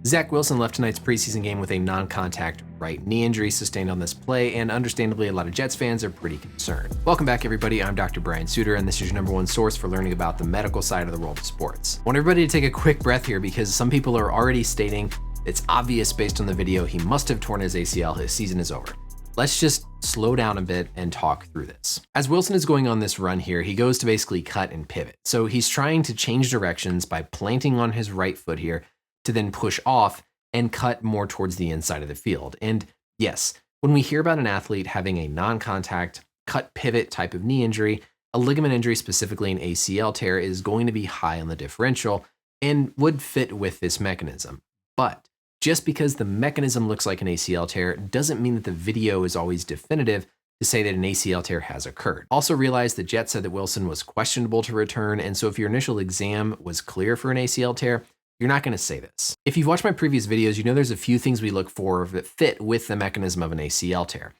Zach Wilson left tonight's preseason game with a non-contact right knee injury sustained on this play, and understandably, a lot of Jets fans are pretty concerned. Welcome back, everybody. I'm Dr. Brian Sutterer, and this is your number one source for learning about the medical side of the world of sports. I want everybody to take a quick breath here because some people are already stating it's obvious based on the video he must have torn his ACL, his season is over. Let's just slow down a bit and talk through this. As Wilson is going on this run here, he goes to basically cut and pivot. So he's trying to change directions by planting on his right foot here to then push off and cut more towards the inside of the field. And yes, when we hear about an athlete having a non-contact cut pivot type of knee injury, a ligament injury, specifically an ACL tear, is going to be high on the differential and would fit with this mechanism. But just because the mechanism looks like an ACL tear doesn't mean that the video is always definitive to say that an ACL tear has occurred. Also realize the Jets said that Wilson was questionable to return, and so if your initial exam was clear for an ACL tear, you're not going to say this. If you've watched my previous videos, you know there's a few things we look for that fit with the mechanism of an ACL tear.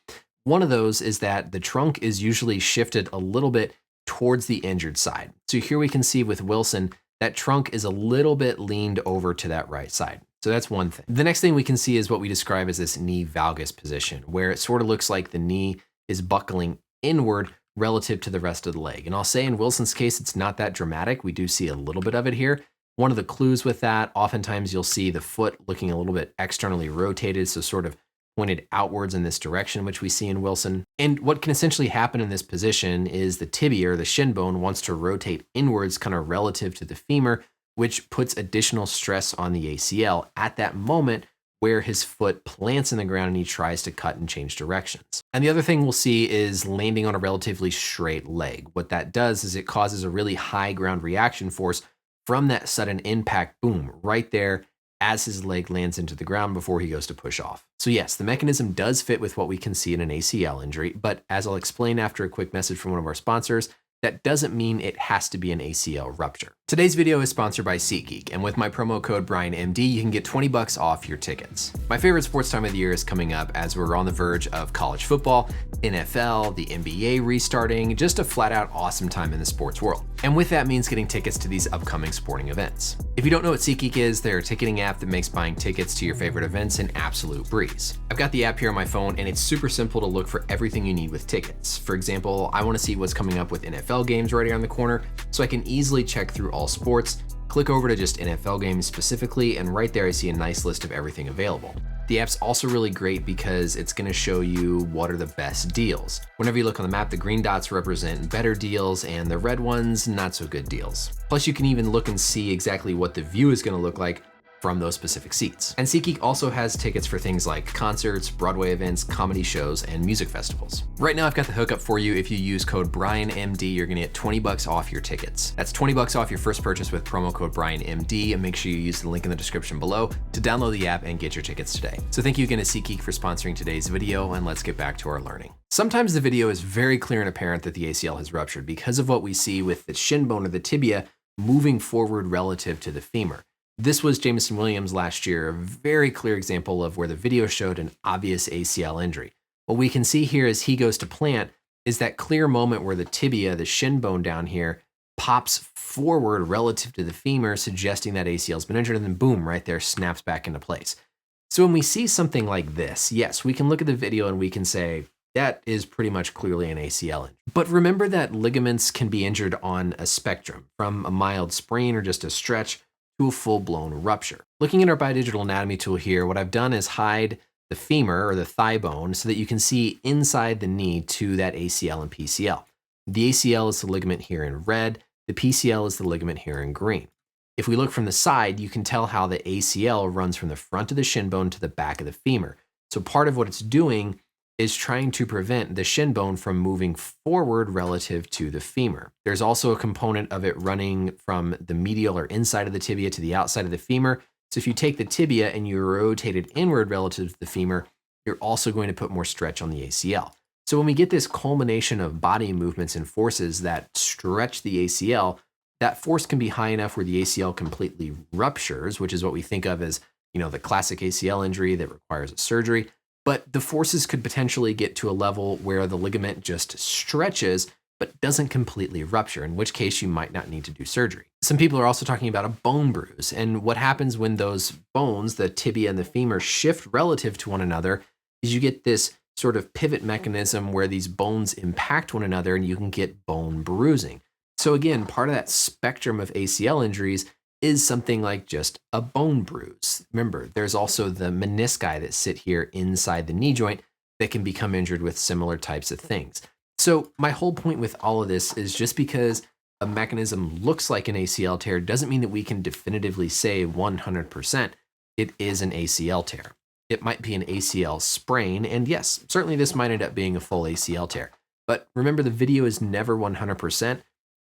One of those is that the trunk is usually shifted a little bit towards the injured side. So here we can see with Wilson, that trunk is a little bit leaned over to that right side. So that's one thing. The next thing we can see is what we describe as this knee valgus position, where it sort of looks like the knee is buckling inward relative to the rest of the leg. And I'll say in Wilson's case, it's not that dramatic. We do see a little bit of it here. One of the clues with that, oftentimes you'll see the foot looking a little bit externally rotated, so sort of pointed outwards in this direction, which we see in Wilson. And what can essentially happen in this position is the tibia or the shin bone wants to rotate inwards kind of relative to the femur, which puts additional stress on the ACL at that moment where his foot plants in the ground and he tries to cut and change directions. And the other thing we'll see is landing on a relatively straight leg. What that does is it causes a really high ground reaction force from that sudden impact, boom, right there as his leg lands into the ground before he goes to push off. So yes, the mechanism does fit with what we can see in an ACL injury, but as I'll explain after a quick message from one of our sponsors, that doesn't mean it has to be an ACL rupture. Today's video is sponsored by SeatGeek, and with my promo code BrianMD, you can get 20 bucks off your tickets. My favorite sports time of the year is coming up as we're on the verge of college football, NFL, the NBA restarting, just a flat out awesome time in the sports world. And with that means getting tickets to these upcoming sporting events. If you don't know what SeatGeek is, they're a ticketing app that makes buying tickets to your favorite events an absolute breeze. I've got the app here on my phone, and it's super simple to look for everything you need with tickets. For example, I want to see what's coming up with NFL games right around the corner, so I can easily check through all sports, click over to just NFL games specifically, and right there I see a nice list of everything available. The app's also really great because it's going to show you what are the best deals. Whenever you look on the map, the green dots represent better deals and the red ones, not so good deals. Plus you can even look and see exactly what the view is going to look like from those specific seats. And SeatGeek also has tickets for things like concerts, Broadway events, comedy shows, and music festivals. Right now I've got the hookup for you. If you use code BrianMD, you're gonna get 20 bucks off your tickets. That's 20 bucks off your first purchase with promo code BrianMD, and make sure you use the link in the description below to download the app and get your tickets today. So thank you again to SeatGeek for sponsoring today's video, and let's get back to our learning. Sometimes the video is very clear and apparent that the ACL has ruptured because of what we see with the shin bone or the tibia moving forward relative to the femur. This was Jameson Williams last year, a very clear example of where the video showed an obvious ACL injury. What we can see here as he goes to plant is that clear moment where the tibia, the shin bone down here, pops forward relative to the femur, suggesting that ACL has been injured, and then boom, right there, snaps back into place. So when we see something like this, yes, we can look at the video and we can say, that is pretty much clearly an ACL injury. But remember that ligaments can be injured on a spectrum, from a mild sprain or just a stretch to a full-blown rupture. Looking at our biodigital anatomy tool here, what I've done is hide the femur or the thigh bone so that you can see inside the knee to that ACL and PCL. The ACL is the ligament here in red, the PCL is the ligament here in green. If we look from the side, you can tell how the ACL runs from the front of the shin bone to the back of the femur. So part of what it's doing is trying to prevent the shin bone from moving forward relative to the femur. There's also a component of it running from the medial or inside of the tibia to the outside of the femur. So if you take the tibia and you rotate it inward relative to the femur, you're also going to put more stretch on the ACL. So when we get this culmination of body movements and forces that stretch the ACL, that force can be high enough where the ACL completely ruptures, which is what we think of as, the classic ACL injury that requires a surgery. But the forces could potentially get to a level where the ligament just stretches, but doesn't completely rupture, in which case you might not need to do surgery. Some people are also talking about a bone bruise, and what happens when those bones, the tibia and the femur, shift relative to one another is you get this sort of pivot mechanism where these bones impact one another and you can get bone bruising. So again, part of that spectrum of ACL injuries is something like just a bone bruise. Remember, there's also the menisci that sit here inside the knee joint that can become injured with similar types of things. So my whole point with all of this is just because a mechanism looks like an ACL tear doesn't mean that we can definitively say 100% it is an ACL tear. It might be an ACL sprain, and yes, certainly this might end up being a full ACL tear. But remember, the video is never 100%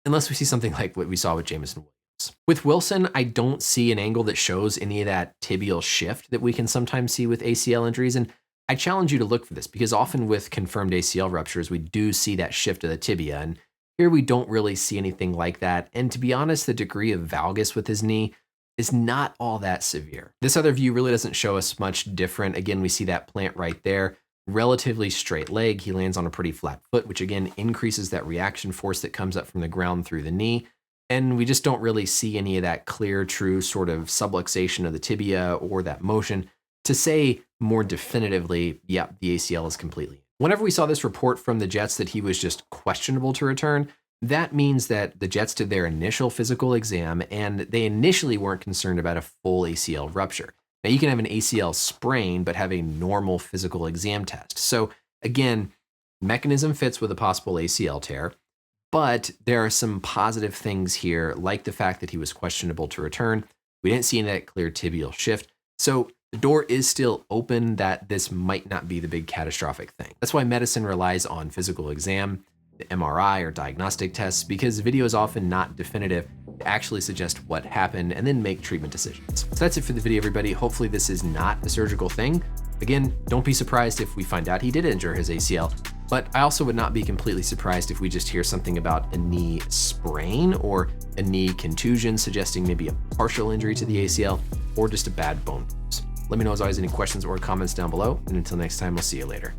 unless we see something like what we saw with Jamison Williams. With Wilson, I don't see an angle that shows any of that tibial shift that we can sometimes see with ACL injuries, and I challenge you to look for this because often with confirmed ACL ruptures, we do see that shift of the tibia, and here we don't really see anything like that. And to be honest, the degree of valgus with his knee is not all that severe. This other view really doesn't show us much different. Again, we see that plant right there, relatively straight leg. He lands on a pretty flat foot, which again increases that reaction force that comes up from the ground through the knee. And we just don't really see any of that clear, true sort of subluxation of the tibia or that motion to say more definitively, yeah, the ACL is completely. Whenever we saw this report from the Jets that he was just questionable to return, that means that the Jets did their initial physical exam and they initially weren't concerned about a full ACL rupture. Now you can have an ACL sprain, but have a normal physical exam test. So again, mechanism fits with a possible ACL tear, but there are some positive things here, like the fact that he was questionable to return. We didn't see any of that clear tibial shift. So the door is still open that this might not be the big catastrophic thing. That's why medicine relies on physical exam, the MRI or diagnostic tests, because video is often not definitive to actually suggest what happened and then make treatment decisions. So that's it for the video, everybody. Hopefully this is not a surgical thing. Again, don't be surprised if we find out he did injure his ACL, but I also would not be completely surprised if we just hear something about a knee sprain or a knee contusion, suggesting maybe a partial injury to the ACL or just a bad bone bruise. Let me know as always any questions or comments down below, and until next time, we'll see you later.